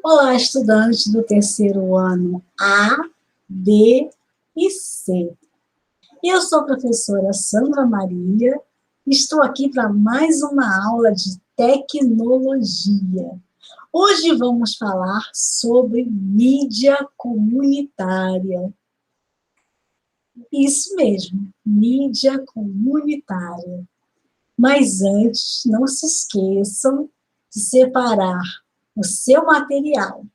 Olá, estudantes do terceiro ano A, B e C. Eu sou a professora Sandra Maria e estou aqui para mais uma aula de tecnologia. Hoje vamos falar sobre mídia comunitária. Isso mesmo, mídia comunitária. Mas antes, não se esqueçam de separar o seu material: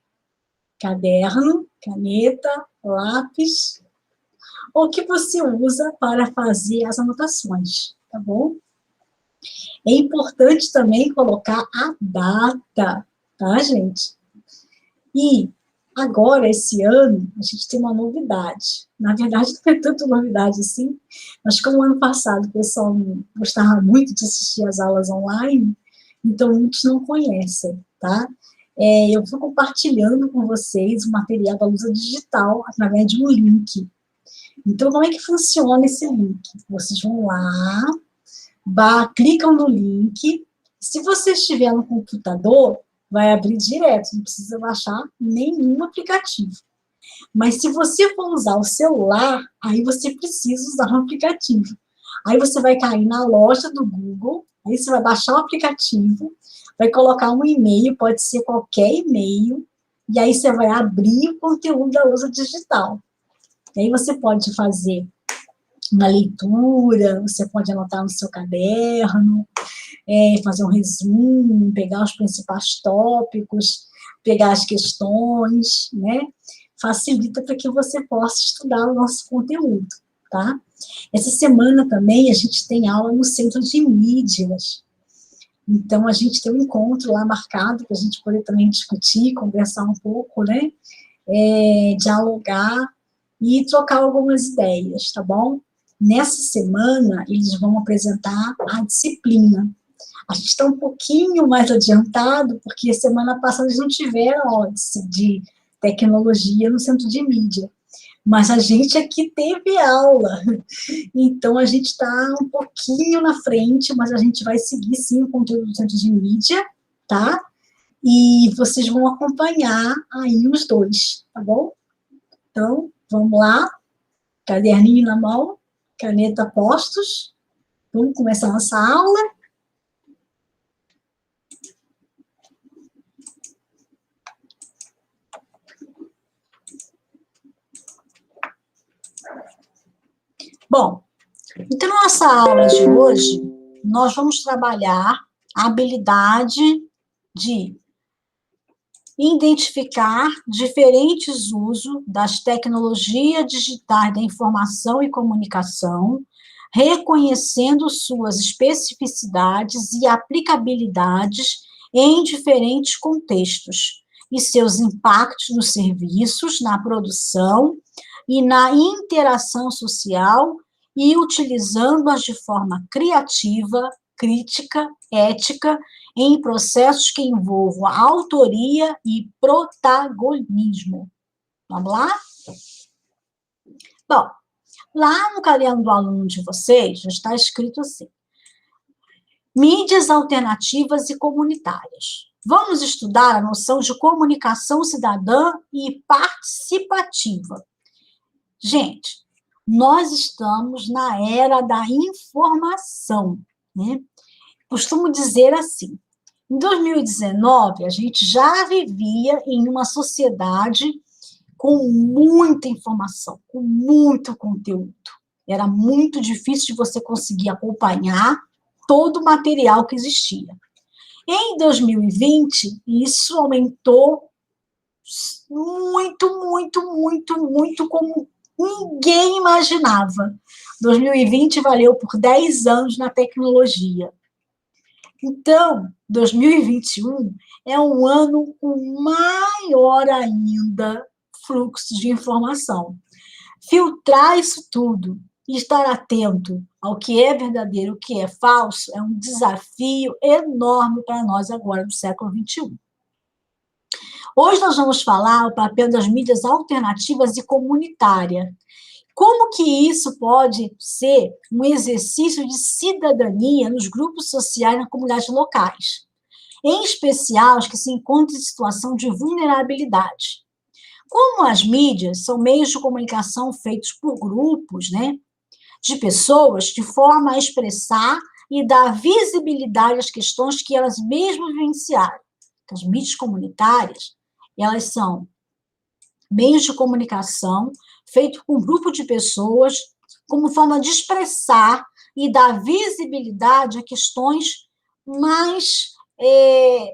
caderno, caneta, lápis, ou que você usa para fazer as anotações, tá bom? É importante também colocar a data, tá, gente? E agora, esse ano, a gente tem uma novidade. Na verdade, não é tanto novidade assim, mas como ano passado o pessoal gostava muito de assistir as aulas online, então muitos não conhecem, tá? Eu vou compartilhando com vocês o material da Lusa Digital através de um link. Então, como é que funciona esse link? Vocês vão lá, clicam no link. Se você estiver no computador, vai abrir direto, não precisa baixar nenhum aplicativo. Mas se você for usar o celular, aí você precisa usar um aplicativo. Aí você vai cair na loja do Google, aí você vai baixar o aplicativo, vai colocar um e-mail, pode ser qualquer e-mail, e aí você vai abrir o conteúdo da Lusa Digital. E aí você pode fazer uma leitura, você pode anotar no seu caderno, fazer um resumo, pegar os principais tópicos, pegar as questões, né? Facilita para que você possa estudar o nosso conteúdo, tá? Essa semana também a gente tem aula no Centro de Mídias. Então, a gente tem um encontro lá marcado para a gente poder também discutir, conversar um pouco, né? Dialogar e trocar algumas ideias, tá bom? Nessa semana, eles vão apresentar a disciplina. A gente está um pouquinho mais adiantado, porque semana passada eles não tiveram aula de tecnologia no centro de mídia. Mas a gente aqui teve aula. Então, a gente está um pouquinho na frente, mas a gente vai seguir, sim, o conteúdo do centro de mídia, tá? E vocês vão acompanhar aí os dois, tá bom? Então, vamos lá. Caderninho na mão, caneta postos. Vamos começar a nossa aula. Bom, então, na nossa aula de hoje, nós vamos trabalhar a habilidade de identificar diferentes usos das tecnologias digitais da informação e comunicação, reconhecendo suas especificidades e aplicabilidades em diferentes contextos e seus impactos nos serviços, na produção e na interação social, e utilizando-as de forma criativa, crítica, ética, em processos que envolvam autoria e protagonismo. Vamos lá? Bom, lá no caderno do aluno de vocês, já está escrito assim: mídias alternativas e comunitárias. Vamos estudar a noção de comunicação cidadã e participativa. Gente, nós estamos na era da informação, né? Costumo dizer assim: em 2019, a gente já vivia em uma sociedade com muita informação, com muito conteúdo. Era muito difícil de você conseguir acompanhar todo o material que existia. Em 2020, isso aumentou muito, muito, muito, muito, como ninguém imaginava. 2020 valeu por 10 anos na tecnologia. Então, 2021 é um ano com maior ainda fluxo de informação. Filtrar isso tudo e estar atento ao que é verdadeiro, o que é falso, é um desafio enorme para nós agora, no século XXI. Hoje nós vamos falar o papel das mídias alternativas e comunitárias. Como que isso pode ser um exercício de cidadania nos grupos sociais, nas comunidades locais? em especial as que se encontram em situação de vulnerabilidade. Como as mídias são meios de comunicação feitos por grupos, né, de pessoas, de forma a expressar e dar visibilidade às questões que elas mesmas vivenciaram. As mídias comunitárias, elas são meios de comunicação feitos com um grupo de pessoas como forma de expressar e dar visibilidade a questões mais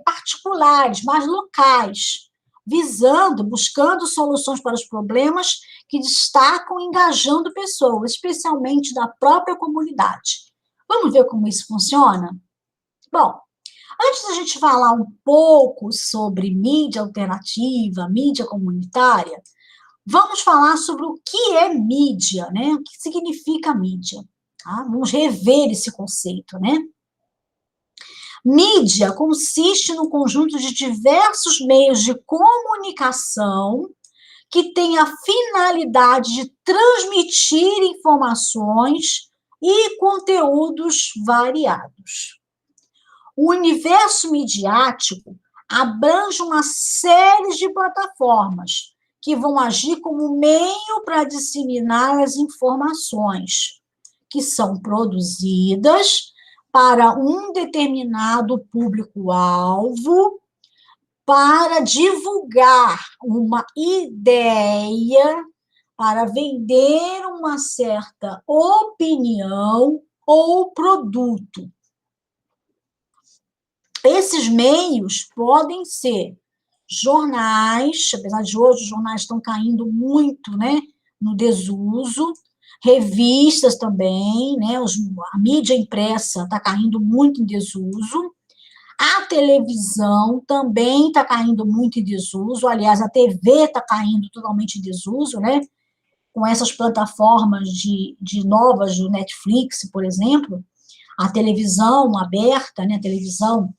particulares, mais locais, buscando soluções para os problemas que destacam e engajando pessoas, especialmente da própria comunidade. Vamos ver como isso funciona? Bom, antes da gente falar um pouco sobre mídia alternativa, mídia comunitária, vamos falar sobre o que é mídia, né? O que significa mídia. Tá? Vamos rever esse conceito, né? Mídia consiste no conjunto de diversos meios de comunicação que tem a finalidade de transmitir informações e conteúdos variados. O universo midiático abrange uma série de plataformas que vão agir como meio para disseminar as informações que são produzidas para um determinado público-alvo, para divulgar uma ideia, para vender uma certa opinião ou produto. Esses meios podem ser jornais, apesar de hoje os jornais estão caindo muito, né, no desuso, revistas também, né, a mídia impressa está caindo muito em desuso, a televisão também está caindo muito em desuso, aliás, a TV está caindo totalmente em desuso, né, com essas plataformas de novas, do Netflix, por exemplo, a televisão aberta, né, a televisão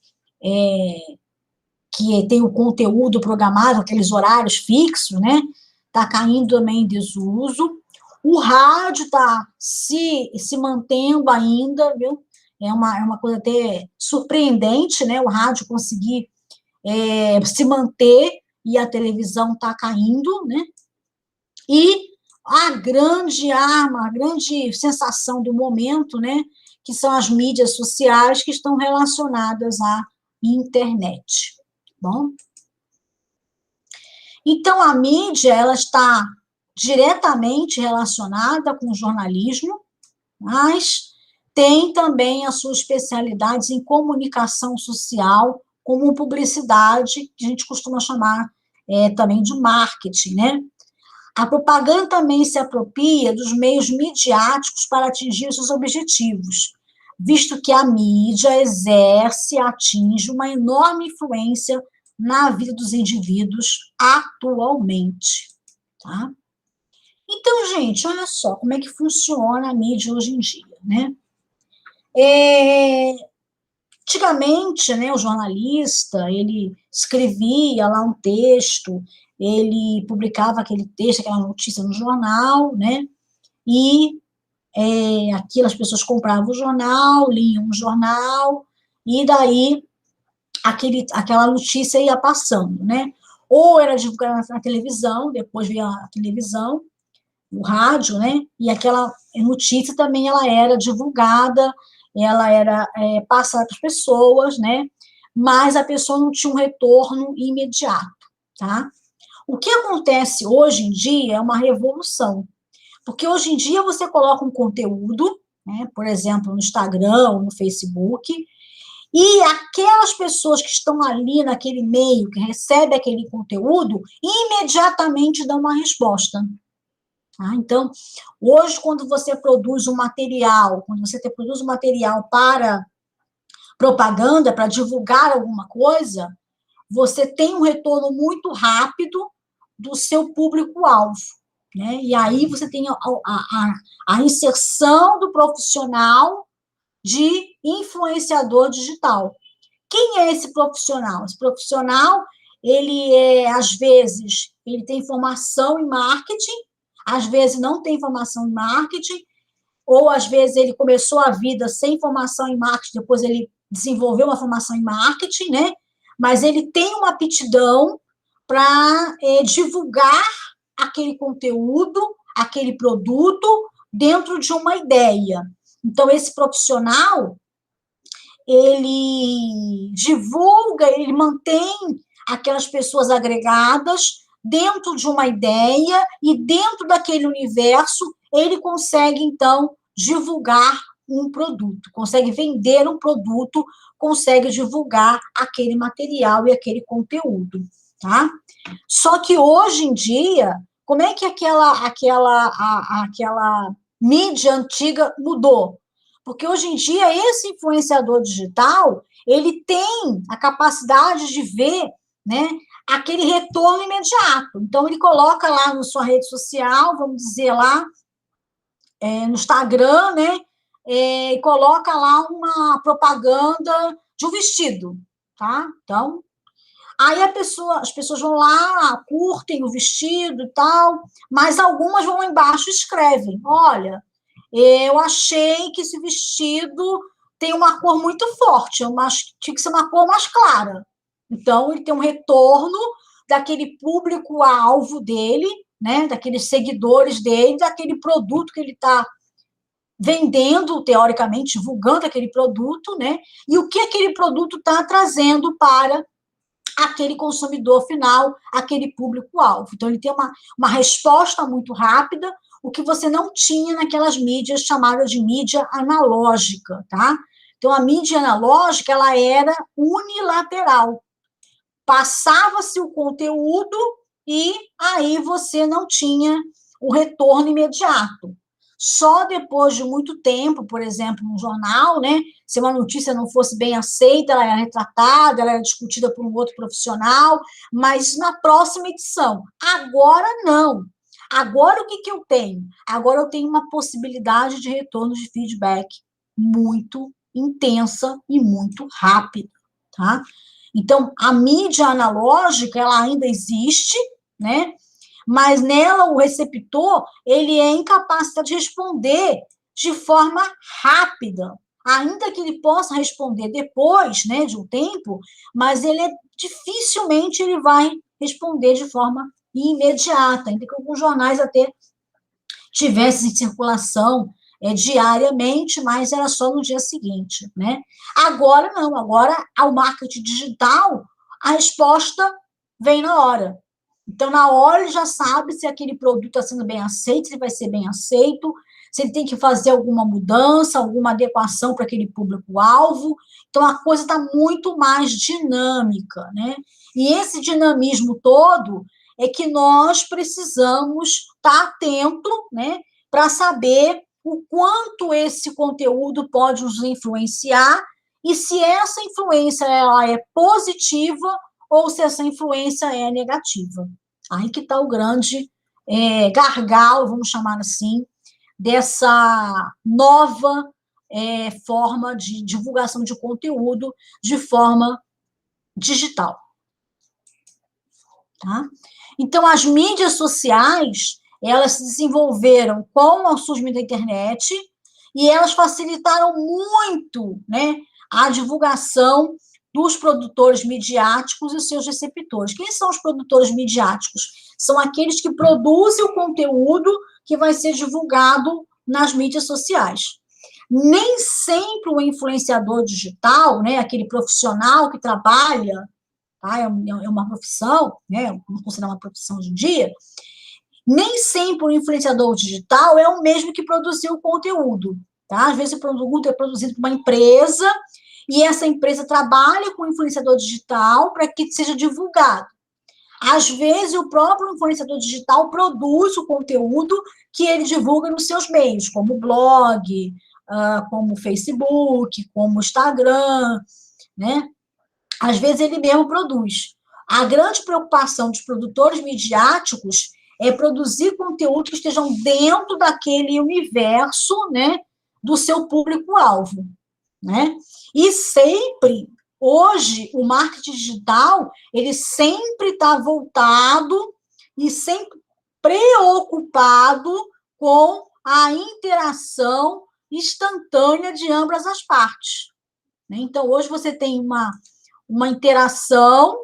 que tem o conteúdo programado, aqueles horários fixos, né, está caindo também em desuso. O rádio está se mantendo ainda, viu? É uma coisa até surpreendente, né, o rádio conseguir se manter e a televisão está caindo, né? E a grande arma, a grande sensação do momento, né, que são as mídias sociais que estão relacionadas à internet. Bom? Então, a mídia, ela está diretamente relacionada com o jornalismo, mas tem também as suas especialidades em comunicação social, como publicidade, que a gente costuma chamar também de marketing, né? A propaganda também se apropria dos meios midiáticos para atingir seus objetivos, visto que a mídia exerce e atinge uma enorme influência na vida dos indivíduos atualmente, tá? Então, gente, olha só como é que funciona a mídia hoje em dia, né? Antigamente, né, o jornalista, ele escrevia lá um texto, ele publicava aquele texto, aquela notícia no jornal, né, e aquilo as pessoas compravam o jornal, liam o jornal, e daí aquela notícia ia passando, né, ou era divulgada na televisão, depois veio a televisão, o rádio, né, e aquela notícia também ela era divulgada, ela era passada para as pessoas, né, mas a pessoa não tinha um retorno imediato, tá? O que acontece hoje em dia é uma revolução, porque hoje em dia você coloca um conteúdo, né, por exemplo, no Instagram ou no Facebook, e aquelas pessoas que estão ali naquele meio, que recebem aquele conteúdo, imediatamente dão uma resposta. Tá? Então, hoje, quando você produz um material, para propaganda, para divulgar alguma coisa, você tem um retorno muito rápido do seu público-alvo, né? E aí você tem a inserção do profissional de influenciador digital. Quem é esse profissional? Esse profissional, às vezes, ele tem formação em marketing, às vezes não tem formação em marketing, ou às vezes ele começou a vida sem formação em marketing, depois ele desenvolveu uma formação em marketing, né? mas ele tem uma aptidão para divulgar aquele conteúdo, aquele produto dentro de uma ideia. Então, esse profissional, ele divulga, ele mantém aquelas pessoas agregadas dentro de uma ideia e dentro daquele universo ele consegue, então, divulgar um produto, consegue vender um produto, consegue divulgar aquele material e aquele conteúdo, tá? Só que hoje em dia, como é que aquela mídia antiga mudou? Porque hoje em dia esse influenciador digital, ele tem a capacidade de ver, né, aquele retorno imediato. Então ele coloca lá na sua rede social, vamos dizer lá, no Instagram, né, e coloca lá uma propaganda de um vestido, tá? Então, aí as pessoas vão lá, curtem o vestido e tal, mas algumas vão lá embaixo e escrevem, olha, eu achei que esse vestido tem uma cor muito forte, mas tinha que ser uma cor mais clara. Então, ele tem um retorno daquele público-alvo dele, né, daqueles seguidores dele, daquele produto que ele está vendendo, teoricamente, divulgando aquele produto, né, e o que aquele produto está trazendo para aquele consumidor final, aquele público-alvo. Então, ele tem uma resposta muito rápida, o que você não tinha naquelas mídias chamadas de mídia analógica, tá? Então, a mídia analógica, ela era unilateral. Passava-se o conteúdo e aí você não tinha o retorno imediato. Só depois de muito tempo, por exemplo, no jornal, né, se uma notícia não fosse bem aceita, ela era retratada, ela era discutida por um outro profissional, mas na próxima edição. Agora, não. Agora, o que eu tenho? Agora eu tenho uma possibilidade de retorno de feedback muito intensa e muito rápida, tá? Então, a mídia analógica, ela ainda existe, né? Mas nela o receptor, ele é incapacitado de responder de forma rápida, ainda que ele possa responder depois, né, de um tempo, mas dificilmente ele vai responder de forma imediata, ainda que alguns jornais até tivessem em circulação diariamente, mas era só no dia seguinte, né? Agora não, agora ao marketing digital, a resposta vem na hora. Então, na hora ele já sabe se aquele produto está sendo bem aceito, se vai ser bem aceito, se ele tem que fazer alguma mudança, alguma adequação para aquele público-alvo. Então, a coisa está muito mais dinâmica, né? E esse dinamismo todo é que nós precisamos estar atento, né, para saber o quanto esse conteúdo pode nos influenciar e se essa influência ela é positiva ou se essa influência é negativa. Aí que está o grande gargalo, vamos chamar assim, dessa nova forma de divulgação de conteúdo de forma digital. Tá? Então, as mídias sociais, elas se desenvolveram com o surgimento da internet e elas facilitaram muito, né, a divulgação dos produtores midiáticos e seus receptores. Quem são os produtores midiáticos? São aqueles que produzem o conteúdo que vai ser divulgado nas mídias sociais. Nem sempre o influenciador digital, né, aquele profissional que trabalha, tá, é uma profissão, né, vamos considerar uma profissão hoje em dia, nem sempre o influenciador digital é o mesmo que produziu o conteúdo. Tá? Às vezes o produto é produzido por uma empresa e essa empresa trabalha com o influenciador digital para que seja divulgado. Às vezes, o próprio influenciador digital produz o conteúdo que ele divulga nos seus meios, como blog, como Facebook, como Instagram, né? Às vezes, ele mesmo produz. A grande preocupação dos produtores midiáticos é produzir conteúdo que estejam dentro daquele universo, né, do seu público-alvo, né? E sempre, hoje, o marketing digital, ele sempre está voltado e sempre preocupado com a interação instantânea de ambas as partes. Né? Então, hoje você tem uma interação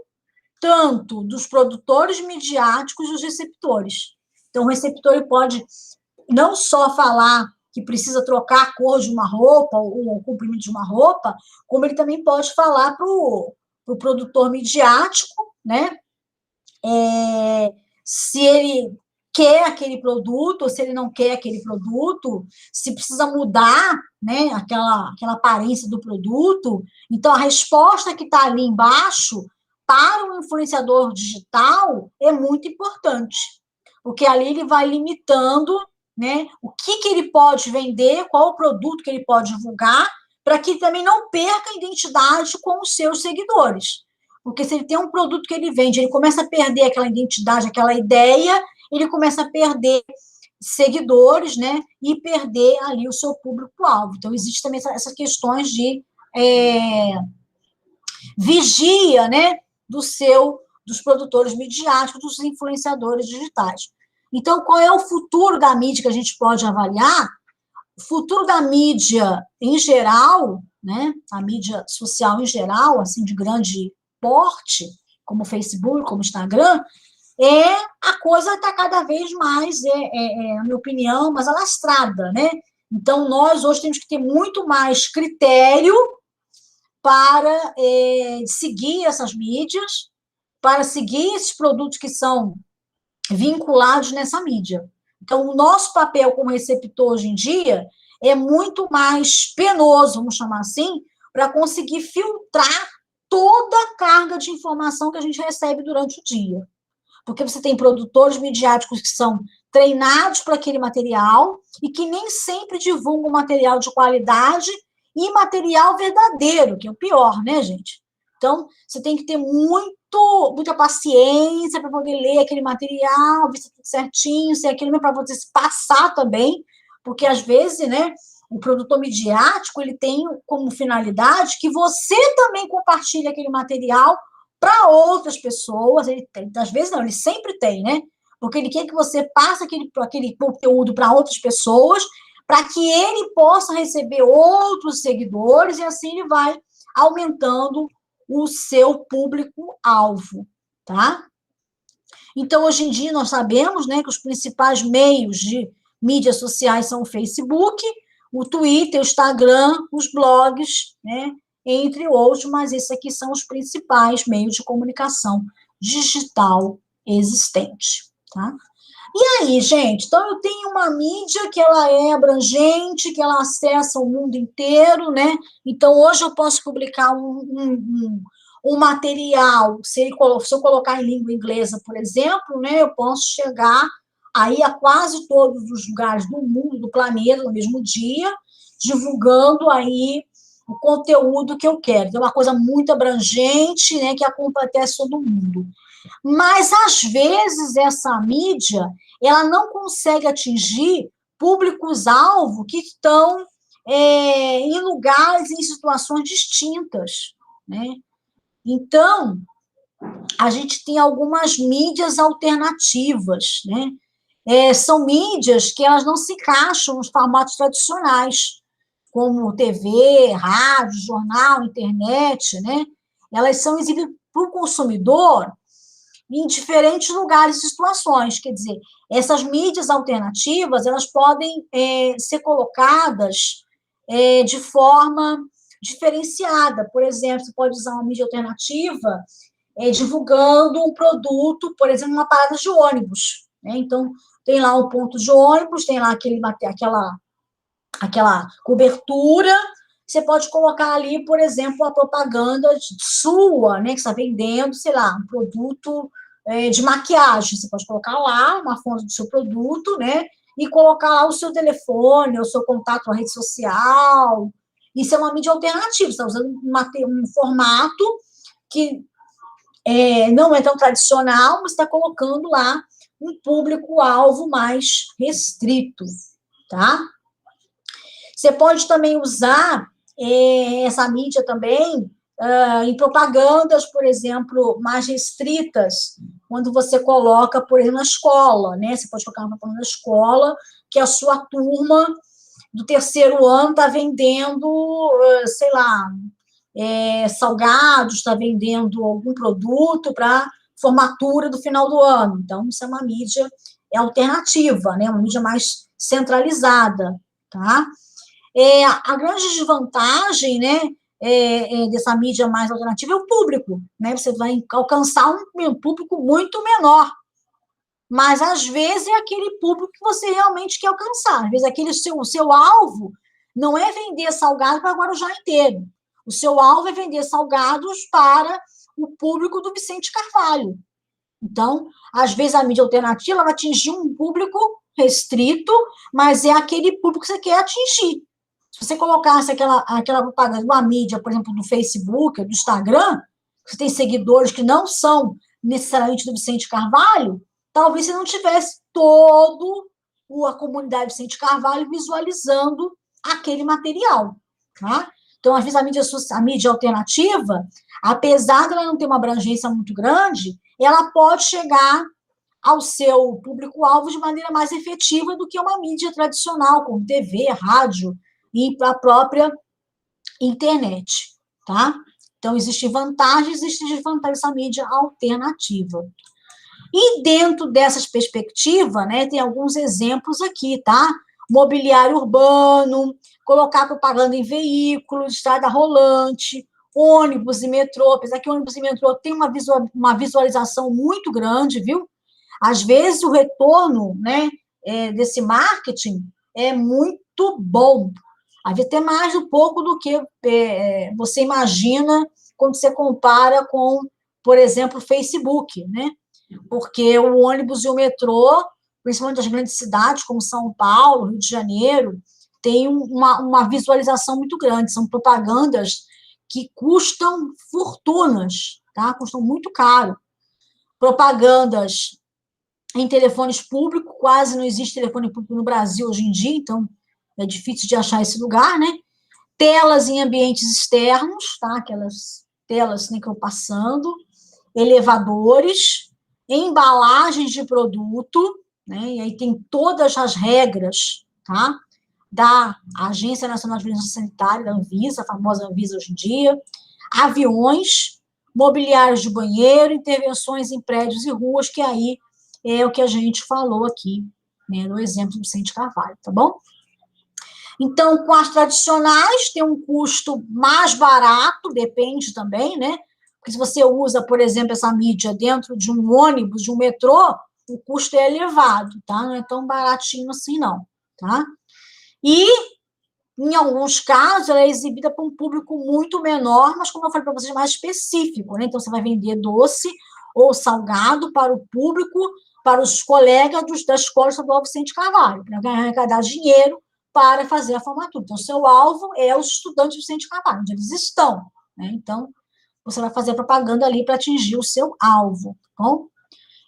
tanto dos produtores midiáticos e dos receptores. Então, o receptor ele pode não só falar que precisa trocar a cor de uma roupa ou o comprimento de uma roupa, como ele também pode falar para o produtor midiático, né? Se ele quer aquele produto, ou se ele não quer aquele produto, se precisa mudar, né, aquela aparência do produto. Então, a resposta que está ali embaixo, para o influenciador digital, é muito importante, porque ali ele vai limitando, né, o que ele pode vender, qual o produto que ele pode divulgar, para que também não perca a identidade com os seus seguidores. Porque se ele tem um produto que ele vende, ele começa a perder aquela identidade, aquela ideia, ele começa a perder seguidores, né, e perder ali o seu público-alvo. Então, existe também essas questões de vigia, né, dos produtores midiáticos, dos influenciadores digitais. Então, qual é o futuro da mídia que a gente pode avaliar? O futuro da mídia em geral, né, a mídia social em geral, assim, de grande porte, como o Facebook, como o Instagram, a coisa está cada vez mais, na minha opinião, mais alastrada, né? Então, nós hoje temos que ter muito mais critério para seguir essas mídias, para seguir esses produtos que são vinculados nessa mídia. Então, o nosso papel como receptor hoje em dia é muito mais penoso, vamos chamar assim, para conseguir filtrar toda a carga de informação que a gente recebe durante o dia. Porque você tem produtores midiáticos que são treinados para aquele material e que nem sempre divulgam material de qualidade e material verdadeiro, que é o pior, né, gente? Então, você tem que ter muita paciência para poder ler aquele material, ver se é tudo certinho, se é aquilo mesmo para você se passar também, porque às vezes, né, o produtor midiático, ele tem como finalidade que você também compartilhe aquele material para outras pessoas, ele tem, às vezes não, ele sempre tem, né? Porque ele quer que você passe aquele conteúdo para outras pessoas, para que ele possa receber outros seguidores, e assim ele vai aumentando o seu público-alvo, tá? Então, hoje em dia, nós sabemos, né, que os principais meios de mídias sociais são o Facebook, o Twitter, o Instagram, os blogs, né, entre outros, mas esses aqui são os principais meios de comunicação digital existentes, tá? E aí, gente, então eu tenho uma mídia que ela é abrangente, que ela acessa o mundo inteiro, né? Então, hoje eu posso publicar um material, se eu colocar em língua inglesa, por exemplo, né, eu posso chegar aí a quase todos os lugares do mundo, do planeta, no mesmo dia, divulgando aí o conteúdo que eu quero. Então, é uma coisa muito abrangente, né, que acontece todo mundo. Mas, às vezes, essa mídia, ela não consegue atingir públicos-alvo que estão em lugares, em situações distintas, né? Então, a gente tem algumas mídias alternativas, né? São mídias que elas não se encaixam nos formatos tradicionais, como TV, rádio, jornal, internet, né? Elas são exibidas para o consumidor em diferentes lugares e situações. Quer dizer, essas mídias alternativas, elas podem ser colocadas de forma diferenciada. Por exemplo, você pode usar uma mídia alternativa divulgando um produto, por exemplo, uma parada de ônibus, né? Então, tem lá um ponto de ônibus, tem lá aquela cobertura, você pode colocar ali, por exemplo, a propaganda sua, né, que está vendendo, sei lá, um produto de maquiagem. Você pode colocar lá uma fonte do seu produto, né, e colocar lá o seu telefone, o seu contato na rede social. Isso é uma mídia alternativa, você está usando um formato que não é tão tradicional, mas está colocando lá um público-alvo mais restrito, tá? Você pode também usar essa mídia também em propagandas, por exemplo, mais restritas, quando você coloca, por exemplo, na escola, né? Você pode colocar uma propaganda na escola, que a sua turma do terceiro ano está vendendo, sei lá, salgados, está vendendo algum produto para formatura do final do ano. Então, isso é uma mídia alternativa, né? Uma mídia mais centralizada, tá? A grande desvantagem, né, dessa mídia mais alternativa é o público, né? Você vai alcançar um público muito menor, mas às vezes é aquele público que você realmente quer alcançar. Às vezes o seu alvo não é vender salgado para o Guarujá inteiro. O seu alvo é vender salgados para o público do Vicente Carvalho. Então, às vezes a mídia alternativa vai atingir um público restrito, mas é aquele público que você quer atingir. Se você colocasse aquela propaganda, uma mídia, por exemplo, do Facebook, do Instagram, você tem seguidores que não são necessariamente do Vicente Carvalho, talvez você não tivesse toda a comunidade do Vicente Carvalho visualizando aquele material, tá? Então, às vezes, a mídia alternativa, apesar de ela não ter uma abrangência muito grande, ela pode chegar ao seu público-alvo de maneira mais efetiva do que uma mídia tradicional, como TV, rádio e a própria internet, tá? Então, existem vantagens e existem desvantagens dessa mídia alternativa. E dentro dessas perspectivas, né, tem alguns exemplos aqui, tá? Mobiliário urbano, colocar propaganda em veículos, estrada rolante, ônibus e metrô, apesar que ônibus e metrô tem uma visualização muito grande, viu? Às vezes o retorno, né, desse marketing é muito bom. Às vezes até mais um pouco do que você imagina quando você compara com, por exemplo, o Facebook, né? Porque o ônibus e o metrô, principalmente das grandes cidades, como São Paulo, Rio de Janeiro, tem uma visualização muito grande. São propagandas que custam fortunas, tá? Custam muito caro. Propagandas em telefones públicos, quase não existe telefone público no Brasil hoje em dia, então é difícil de achar esse lugar, né? Telas em ambientes externos, tá? Aquelas telas que estão passando, elevadores, embalagens de produto, né? E aí tem todas as regras, tá? Da Agência Nacional de Vigilância Sanitária, da Anvisa, a famosa Anvisa hoje em dia, aviões, mobiliários de banheiro, intervenções em prédios e ruas, que aí é o que a gente falou aqui, né, no exemplo do Vicente Carvalho, tá bom? Então, com as tradicionais, tem um custo mais barato, depende também, né? Porque se você usa, por exemplo, essa mídia dentro de um ônibus, de um metrô, o custo é elevado, tá? Não é tão baratinho assim, não, tá? E, em alguns casos, ela é exibida para um público muito menor, mas, como eu falei para vocês, mais específico, né? Então, você vai vender doce ou salgado para o público, para os colegas da Escola Estadual Vicente Carvalho, para arrecadar dinheiro para fazer a formatura. Então, seu alvo é os estudantes do Vicente Carvalho, onde eles estão, né? Então, você vai fazer propaganda ali para atingir o seu alvo, tá bom?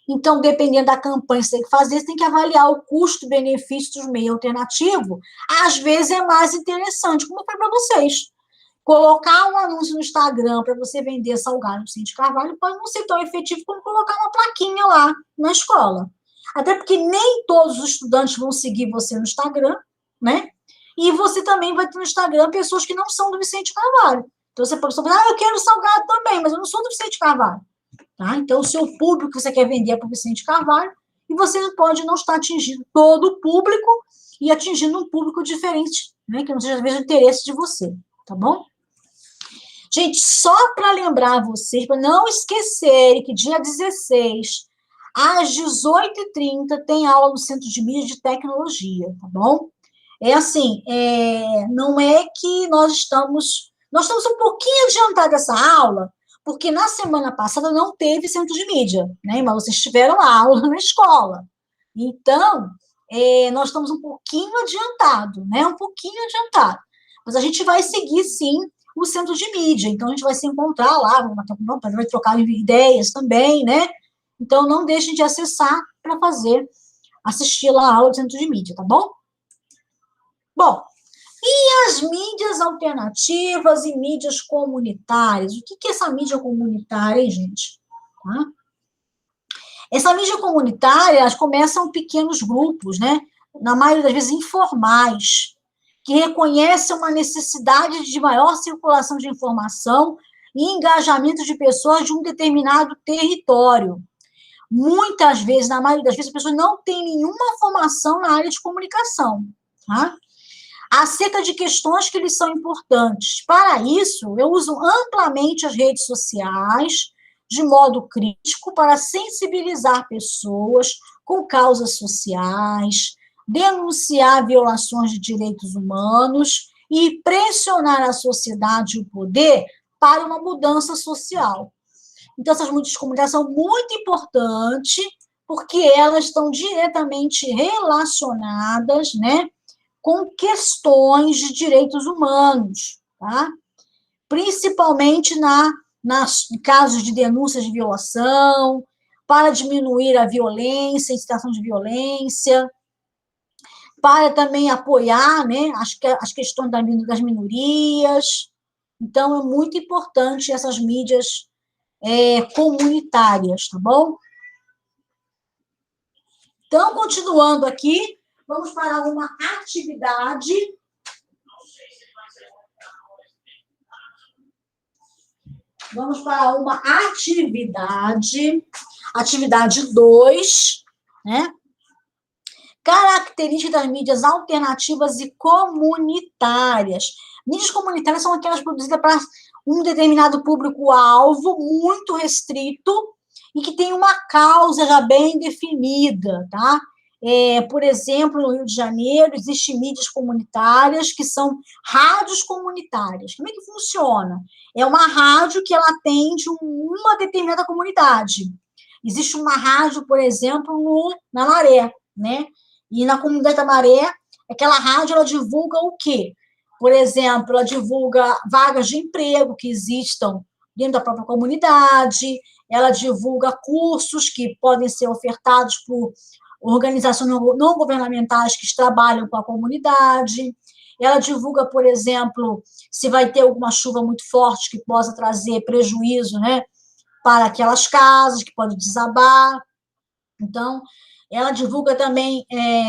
Então, dependendo da campanha que você tem que fazer, você tem que avaliar o custo-benefício dos meios alternativos. Às vezes é mais interessante, como eu falei para vocês. Colocar um anúncio no Instagram para você vender salgado no Vicente Carvalho pode não ser tão efetivo como colocar uma plaquinha lá na escola. Até porque nem todos os estudantes vão seguir você no Instagram, né? E você também vai ter no Instagram pessoas que não são do Vicente Carvalho. Então, você pode falar, eu quero salgado também, mas eu não sou do Vicente Carvalho. Tá? Então, o seu público que você quer vender é para o Vicente Carvalho, e você pode não estar atingindo todo o público e atingindo um público diferente, né? Que não seja, às vezes, o interesse de você, tá bom? Gente, só para lembrar vocês, para não esquecerem que dia 16, às 18h30, tem aula no Centro de Mídia de Tecnologia, tá bom? É assim, não é que nós estamos um pouquinho adiantados dessa aula, porque na semana passada não teve Centro de Mídia, né? Mas vocês tiveram aula na escola. Então, nós estamos um pouquinho adiantado, né? Um pouquinho adiantado. Mas a gente vai seguir, sim, o Centro de Mídia. Então, a gente vai se encontrar lá, vai trocar ideias também, né? Então, não deixem de acessar para assistir lá a aula do Centro de Mídia, tá bom? Bom, e as mídias alternativas e mídias comunitárias? O que é essa mídia comunitária, hein, gente? Tá? Essa mídia comunitária, elas começam pequenos grupos, né? Na maioria das vezes informais. que reconhece uma necessidade de maior circulação de informação e engajamento de pessoas de um determinado território. Muitas vezes, na maioria das vezes, as pessoas não têm nenhuma formação na área de comunicação, tá? Acerca de questões que lhes são importantes. Para isso, eu uso amplamente as redes sociais, de modo crítico, para sensibilizar pessoas com causas sociais, denunciar violações de direitos humanos e pressionar a sociedade e o poder para uma mudança social. Então, essas mídias de comunicação são muito importantes, porque elas estão diretamente relacionadas, né, com questões de direitos humanos, tá? Principalmente nas casos de denúncias de violação, para diminuir a violência, a incitação de violência, para também apoiar, né, as questões das minorias. Então, é muito importante essas mídias comunitárias, tá bom? Então, continuando aqui, vamos para uma atividade. Vamos para uma atividade 2, né? Características das mídias alternativas e comunitárias. Mídias comunitárias são aquelas produzidas para um determinado público-alvo muito restrito e que tem uma causa já bem definida, tá? Por exemplo, no Rio de Janeiro, existem mídias comunitárias que são rádios comunitárias. Como é que funciona? É uma rádio que ela atende uma determinada comunidade. Existe uma rádio, por exemplo, na Maré, né? E na comunidade da Maré, aquela rádio, ela divulga o quê? Por exemplo, ela divulga vagas de emprego que existam dentro da própria comunidade, ela divulga cursos que podem ser ofertados por organizações não governamentais que trabalham com a comunidade, ela divulga, por exemplo, se vai ter alguma chuva muito forte que possa trazer prejuízo, né, para aquelas casas, que pode desabar. Então, ela divulga também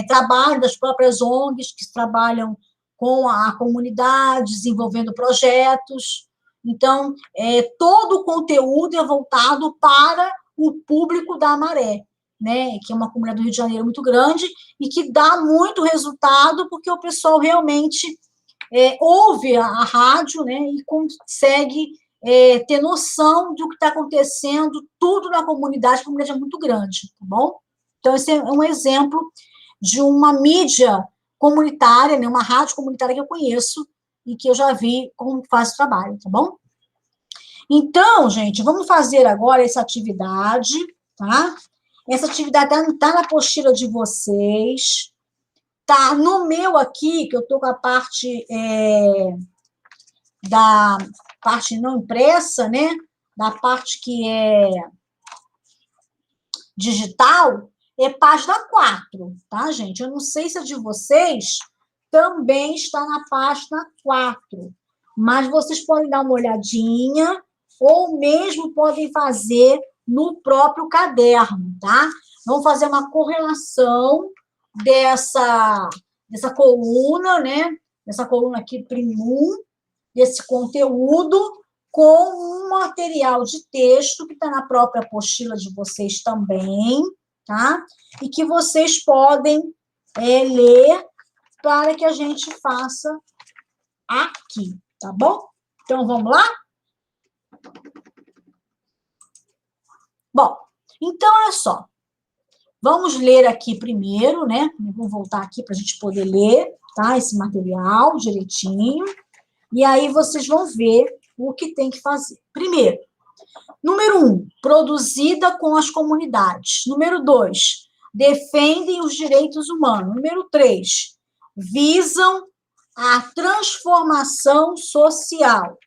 trabalho das próprias ONGs que trabalham com a comunidade, desenvolvendo projetos. Então, todo o conteúdo é voltado para o público da Maré, né, que é uma comunidade do Rio de Janeiro muito grande e que dá muito resultado porque o pessoal realmente ouve a rádio, né, e consegue ter noção do que está acontecendo, tudo na comunidade, a comunidade é muito grande, tá bom? Então, esse é um exemplo de uma mídia comunitária, né, uma rádio comunitária que eu conheço e que eu já vi como faz o trabalho, tá bom? Então, gente, vamos fazer agora essa atividade, tá? Essa atividade tá na apostila de vocês, tá no meu aqui, que eu tô com a parte da parte não impressa, né? Da parte que é digital, é página 4, tá, gente? Eu não sei se a de vocês também está na página 4, mas vocês podem dar uma olhadinha ou mesmo podem fazer no próprio caderno, tá? Vamos fazer uma correlação dessa coluna, né? Dessa coluna aqui, primum, desse conteúdo, com um material de texto que está na própria apostila de vocês também, tá? E que vocês podem ler para que a gente faça aqui, tá bom? Então, vamos lá? Bom, então, olha só. Vamos ler aqui primeiro, né? Vamos voltar aqui para a gente poder ler, tá? Esse material direitinho. E aí vocês vão ver o que tem que fazer. Primeiro, número 1, produzida com as comunidades. Número 2, defendem os direitos humanos. Número 3, visam a transformação social.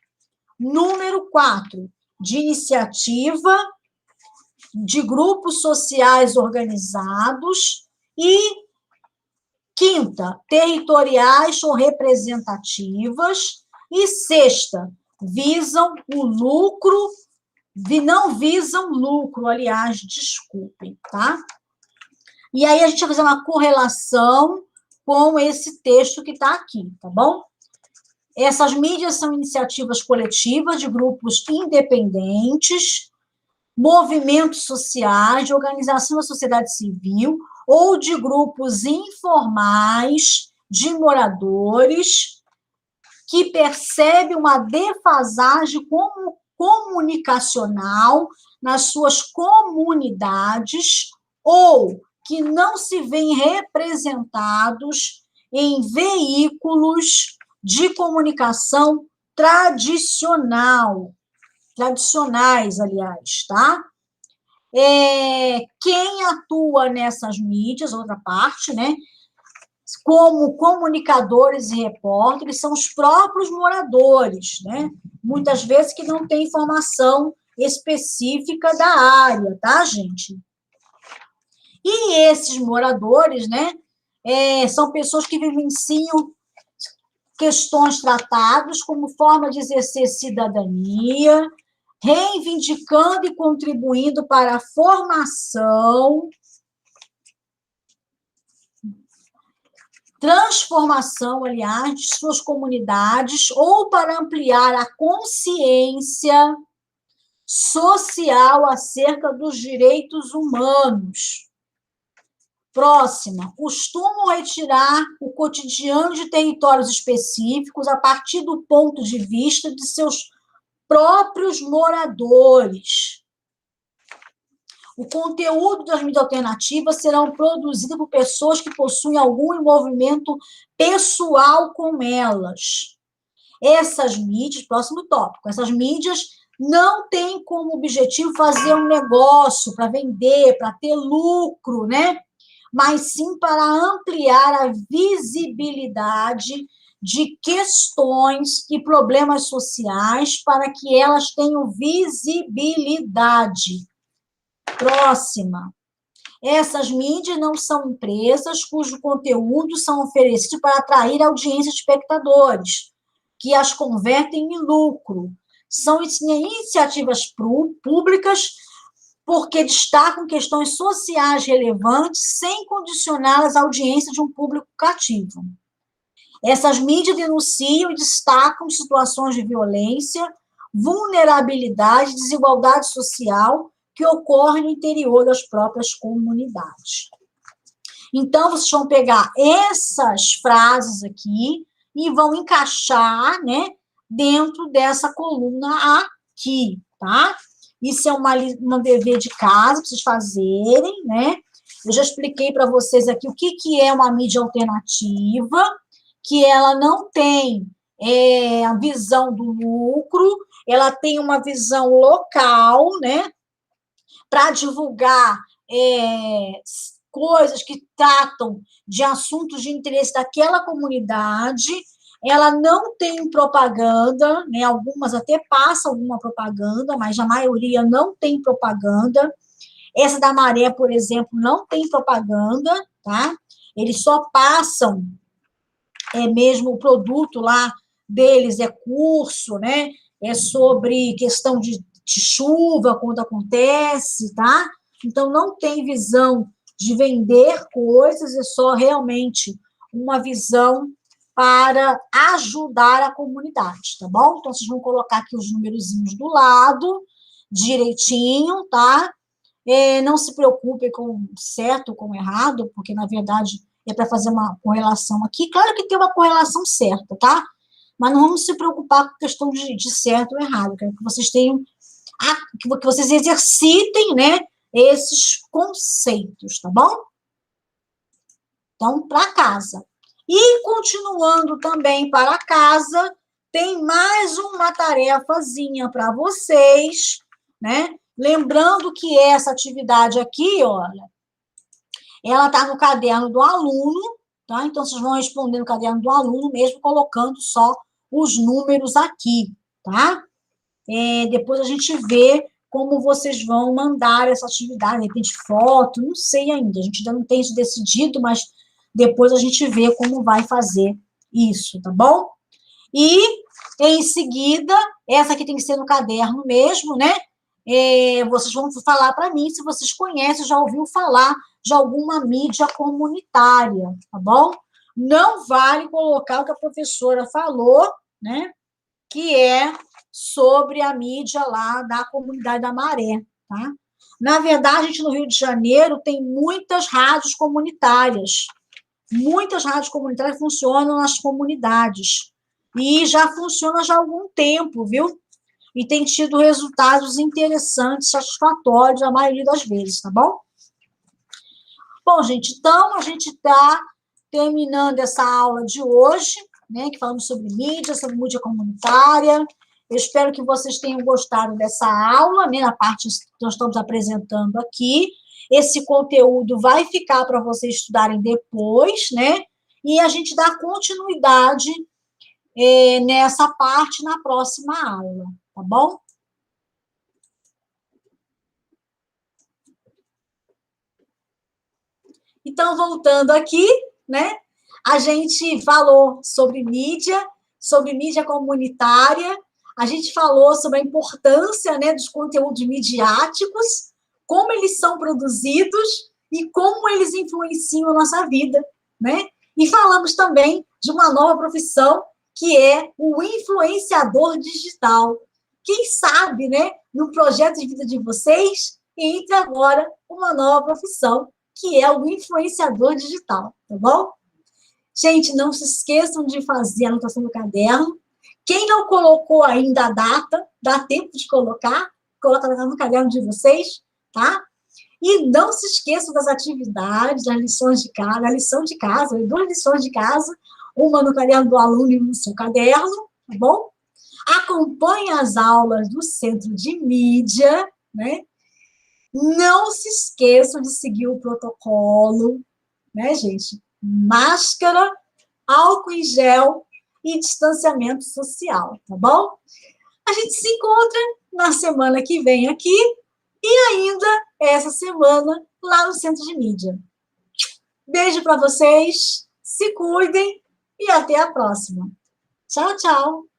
Número 4, de iniciativa de grupos sociais organizados. E quinta, territoriais ou representativas. E sexta, visam o lucro, não visam lucro, aliás, desculpem, tá? E aí a gente vai fazer uma correlação com esse texto que está aqui, tá bom? Essas mídias são iniciativas coletivas de grupos independentes, movimentos sociais, de organização da sociedade civil ou de grupos informais de moradores que percebem uma defasagem comunicacional nas suas comunidades ou que não se veem representados em veículos de comunicação tradicionais, aliás, tá? Quem atua nessas mídias, outra parte, né? Como comunicadores e repórteres, são os próprios moradores, né? Muitas vezes que não tem informação específica da área, tá, gente? E esses moradores, né, são pessoas que vivenciam questões tratadas como forma de exercer cidadania, reivindicando e contribuindo para a formação, transformação, aliás, de suas comunidades ou para ampliar a consciência social acerca dos direitos humanos. Próxima, costumam retirar o cotidiano de territórios específicos a partir do ponto de vista de seus próprios moradores. O conteúdo das mídias alternativas serão produzido por pessoas que possuem algum envolvimento pessoal com elas. Essas mídias, próximo tópico, essas mídias não têm como objetivo fazer um negócio para vender, para ter lucro, né? Mas sim para ampliar a visibilidade de questões e problemas sociais para que elas tenham visibilidade. Próxima. Essas mídias não são empresas cujo conteúdo são oferecidos para atrair audiência de espectadores, que as convertem em lucro. São iniciativas públicas porque destacam questões sociais relevantes sem condicioná-las à audiência de um público cativo. Essas mídias denunciam e destacam situações de violência, vulnerabilidade, desigualdade social que ocorrem no interior das próprias comunidades. Então, vocês vão pegar essas frases aqui e vão encaixar, né, dentro dessa coluna aqui, tá? Isso é um dever de casa para vocês fazerem, né? Eu já expliquei para vocês aqui o que é uma mídia alternativa, que ela não tem a visão do lucro, ela tem uma visão local, né? Para divulgar coisas que tratam de assuntos de interesse daquela comunidade. Ela não tem propaganda, né? Algumas até passam alguma propaganda, mas a maioria não tem propaganda. Essa da Maré, por exemplo, não tem propaganda, tá? Eles só passam, mesmo o produto lá deles é curso, né? É sobre questão de chuva, quando acontece, tá? Então, não tem visão de vender coisas, é só realmente uma visão para ajudar a comunidade, tá bom? Então, vocês vão colocar aqui os numerozinhos do lado, direitinho, tá? Não se preocupem com certo ou com errado, porque, na verdade, é para fazer uma correlação aqui. Claro que tem uma correlação certa, tá? Mas não vamos se preocupar com a questão de certo ou errado. Eu quero que vocês tenham, que vocês exercitem, né, esses conceitos, tá bom? Então, para casa. E, continuando também para casa, tem mais uma tarefazinha para vocês, né? Lembrando que essa atividade aqui, olha, ela está no caderno do aluno, tá? Então, vocês vão responder no caderno do aluno, mesmo colocando só os números aqui, tá? Depois a gente vê como vocês vão mandar essa atividade, de repente foto, não sei ainda, a gente ainda não tem isso decidido, mas depois a gente vê como vai fazer isso, tá bom? E, em seguida, essa aqui tem que ser no caderno mesmo, né? Vocês vão falar para mim se vocês conhecem, já ouviu falar de alguma mídia comunitária, tá bom? Não vale colocar o que a professora falou, né? Que é sobre a mídia lá da comunidade da Maré, tá? Na verdade, a gente no Rio de Janeiro tem muitas rádios comunitárias funcionam nas comunidades, e já funciona já há algum tempo, viu? E tem tido resultados interessantes, satisfatórios, a maioria das vezes, tá bom? Bom, gente, então a gente está terminando essa aula de hoje, né, que falamos sobre mídia comunitária. Eu espero que vocês tenham gostado dessa aula, né, na parte que nós estamos apresentando aqui. Esse conteúdo vai ficar para vocês estudarem depois, né? E a gente dá continuidade nessa parte na próxima aula, tá bom? Então, voltando aqui, né? A gente falou sobre mídia comunitária, a gente falou sobre a importância, né, dos conteúdos midiáticos, como eles são produzidos e como eles influenciam a nossa vida, né? E falamos também de uma nova profissão, que é o influenciador digital. Quem sabe, né, no projeto de vida de vocês, entre agora uma nova profissão, que é o influenciador digital, tá bom? Gente, não se esqueçam de fazer a anotação do caderno. Quem não colocou ainda a data, dá tempo de colocar, coloca no caderno de vocês, tá? E não se esqueçam das atividades, das lições de casa, a lição de casa, 2 lições de casa, uma no caderno do aluno e uma no seu caderno, tá bom? Acompanhe as aulas do Centro de Mídia, né? Não se esqueçam de seguir o protocolo, né, gente? Máscara, álcool em gel e distanciamento social, tá bom? A gente se encontra na semana que vem aqui e ainda essa semana lá no Centro de Mídia. Beijo para vocês, se cuidem e até a próxima. Tchau, tchau!